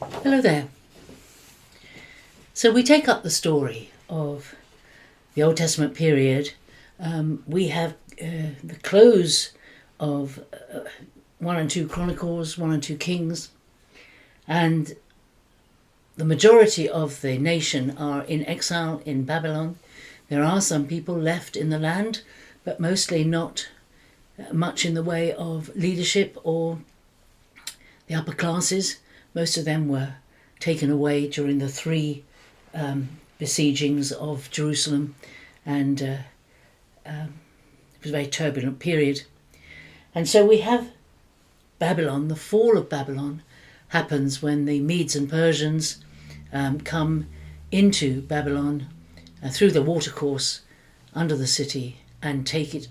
Hello there. So we take up the story of the Old Testament period. We have the close of 1 and 2 Chronicles, 1 and 2 Kings, and the majority of the nation are in exile in Babylon. There are some people left in the land, but mostly not much in the way of leadership or the upper classes. Most of them were taken away during the 3 besiegings of Jerusalem, and it was a very turbulent period. And so we have Babylon. The fall of Babylon happens when the Medes and Persians come into Babylon through the watercourse under the city and take it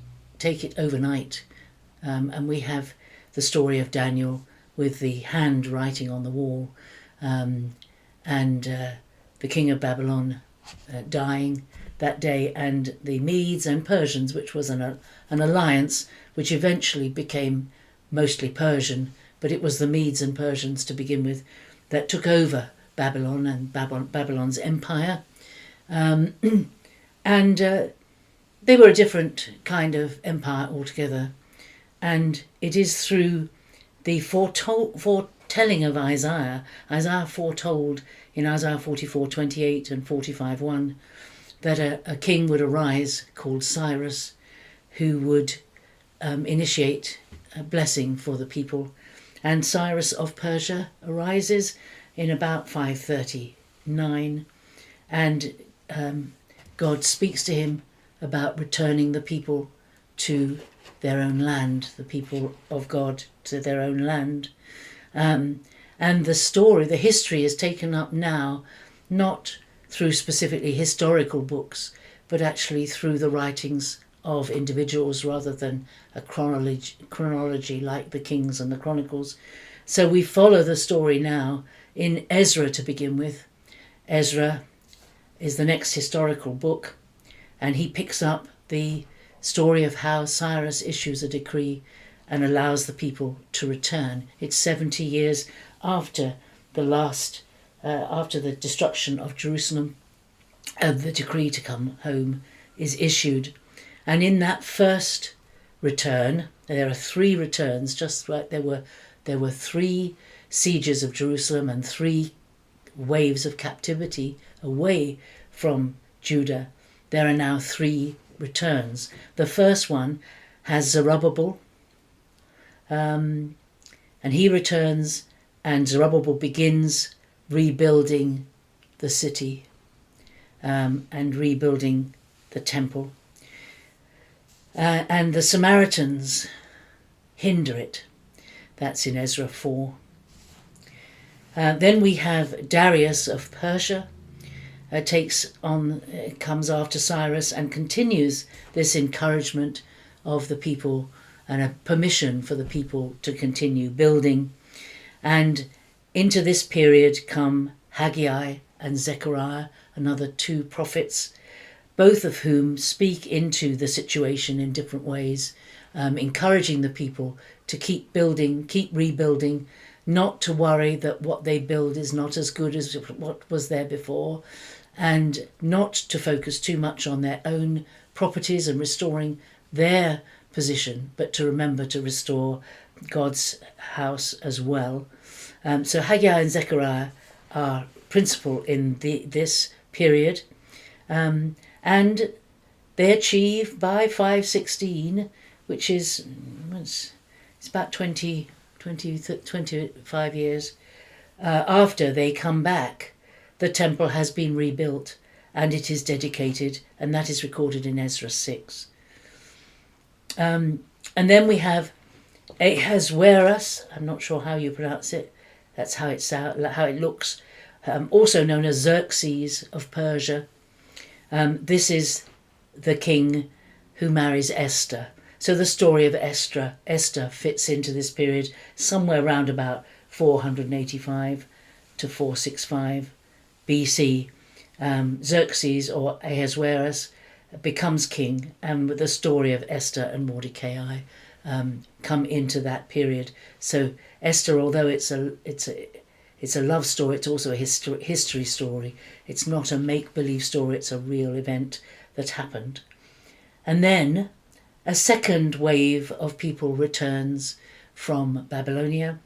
overnight. And we have the story of Daniel with the hand writing on the wall, and the king of Babylon dying that day, and the Medes and Persians, which was an alliance which eventually became mostly Persian, but it was the Medes and Persians to begin with that took over Babylon and Babylon's empire. And they were a different kind of empire altogether. And it is through the foretelling of Isaiah foretold in Isaiah 44:28 and 45:1 that a king would arise called Cyrus, who would initiate a blessing for the people. And Cyrus of Persia arises in about 539, and God speaks to him about returning the people to their own land, the people of God to their own land. And the history is taken up now, not through specifically historical books, but actually through the writings of individuals rather than a chronology like the Kings and the Chronicles. So we follow the story now in Ezra to begin with. Ezra is the next historical book, and he picks up the story of how Cyrus issues a decree and allows the people to return. It's 70 years after after the destruction of Jerusalem, the decree to come home is issued. And in that first return, there are 3 returns, just like there were 3 sieges of Jerusalem and 3 waves of captivity away from Judah. There are now 3 returns. The first one has Zerubbabel, and he returns, and Zerubbabel begins rebuilding the city and rebuilding the temple. And the Samaritans hinder it. That's in Ezra 4. Then we have Darius of Persia, comes after Cyrus and continues this encouragement of the people and a permission for the people to continue building. And into this period come Haggai and Zechariah, another 2 prophets, both of whom speak into the situation in different ways, encouraging the people to keep building, keep rebuilding, not to worry that what they build is not as good as what was there before, and not to focus too much on their own properties and restoring their position, but to remember to restore God's house as well. So Haggai and Zechariah are principal in this period, and they achieve by 516, which is it's about 25 years after they come back, the temple has been rebuilt and it is dedicated, and that is recorded in Ezra 6. And then we have Ahasuerus, I'm not sure how you pronounce it, that's how it looks, also known as Xerxes of Persia. This is the king who marries Esther. So the story of Esther fits into this period somewhere around about 485 to 465 BC. Xerxes or Ahasuerus becomes king, and with the story of Esther and Mordecai come into that period. So Esther, although it's It's a love story, it's also a history story. It's not a make-believe story, it's a real event that happened. And then a second wave of people returns from Babylonia,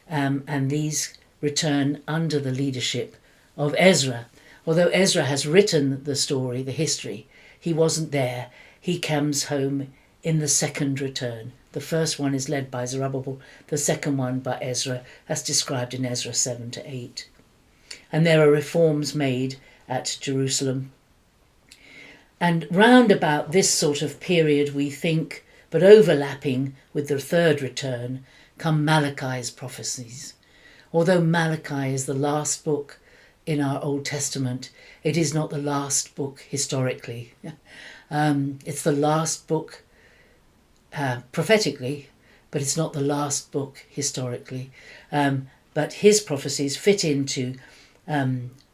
and these return under the leadership of Ezra. Although Ezra has written the story, the history, he wasn't there. He comes home in the second return. The first one is led by Zerubbabel, the second one by Ezra, as described in Ezra 7 to 8. And there are reforms made at Jerusalem. And round about this sort of period, we think, but overlapping with the third return, come Malachi's prophecies. Although Malachi is the last book in our Old Testament, it is not the last book historically. It's the last book prophetically, but it's not the last book historically. But his prophecies fit into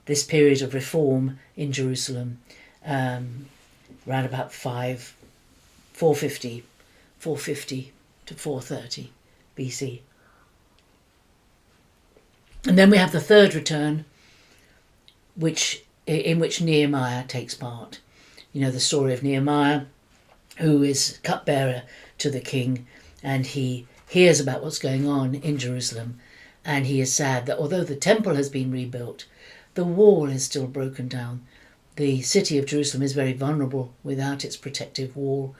this period of reform in Jerusalem, around about 450 to 430 BC. And then we have the third return, in which Nehemiah takes part. You know the story of Nehemiah, who is cupbearer to the king, and he hears about what's going on in Jerusalem, and he is sad that although the temple has been rebuilt, the wall is still broken down. The city of Jerusalem is very vulnerable without its protective wall,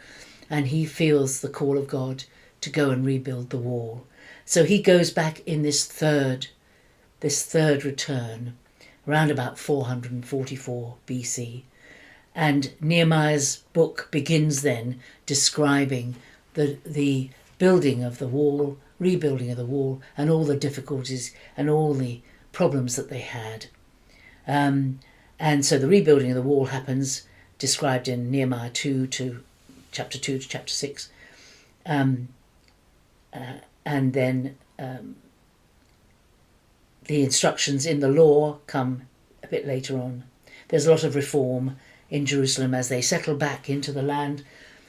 and he feels the call of God to go and rebuild the wall. So he goes back in this third return, around about 444 BC. And Nehemiah's book begins then describing the building of the wall, rebuilding of the wall, and all the difficulties and all the problems that they had. And so the rebuilding of the wall happens, described in Nehemiah chapter 2 to chapter 6. And then the instructions in the law come a bit later on. There's a lot of reform in Jerusalem as they settle back into the land,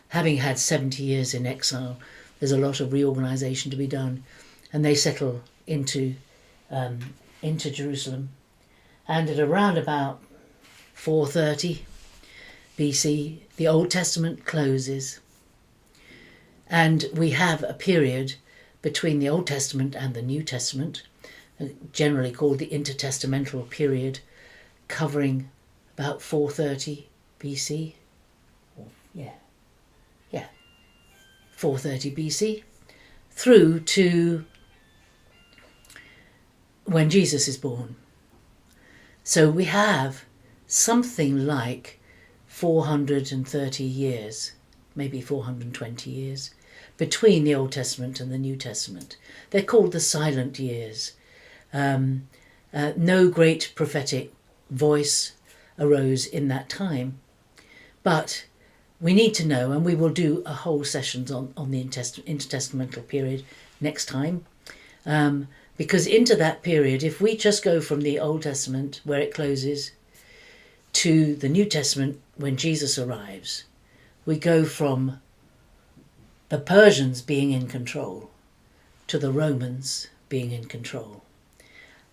having had 70 years in exile. There's a lot of reorganisation to be done, and they settle into Jerusalem. And at around about 430 BC, the Old Testament closes, and we have a period between the Old Testament and the New Testament, generally called the intertestamental period, covering about 430 BC. 430 BC, through to when Jesus is born. So we have something like 430 years, maybe 420 years, between the Old Testament and the New Testament. They're called the silent years. No great prophetic voice arose in that time, but we need to know, and we will do a whole sessions on the intertestamental period next time, because into that period, if we just go from the Old Testament where it closes to the New Testament when Jesus arrives, we go from the Persians being in control to the Romans being in control,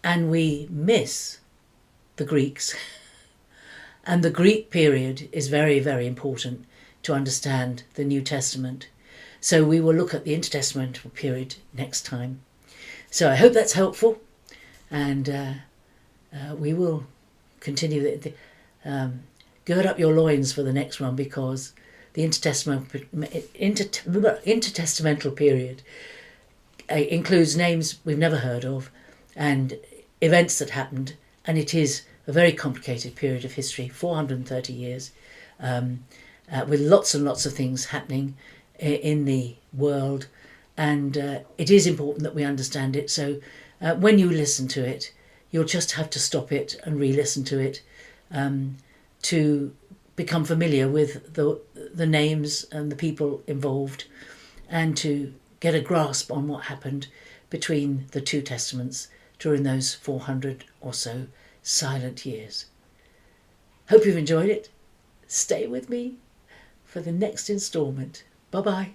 and we miss the Greeks. And the Greek period is very, very important to understand the New Testament. So we will look at the intertestamental period next time. So I hope that's helpful, and we will continue. Gird up your loins for the next one, because the intertestamental period includes names we've never heard of and events that happened, and it is a very complicated period of history, 430 years, with lots and lots of things happening in the world, and it is important that we understand it. So when you listen to it, you'll just have to stop it and re-listen to it to become familiar with the names and the people involved, and to get a grasp on what happened between the two testaments during those 400 or so silent years. Hope you've enjoyed it. Stay with me for the next instalment. Bye-bye.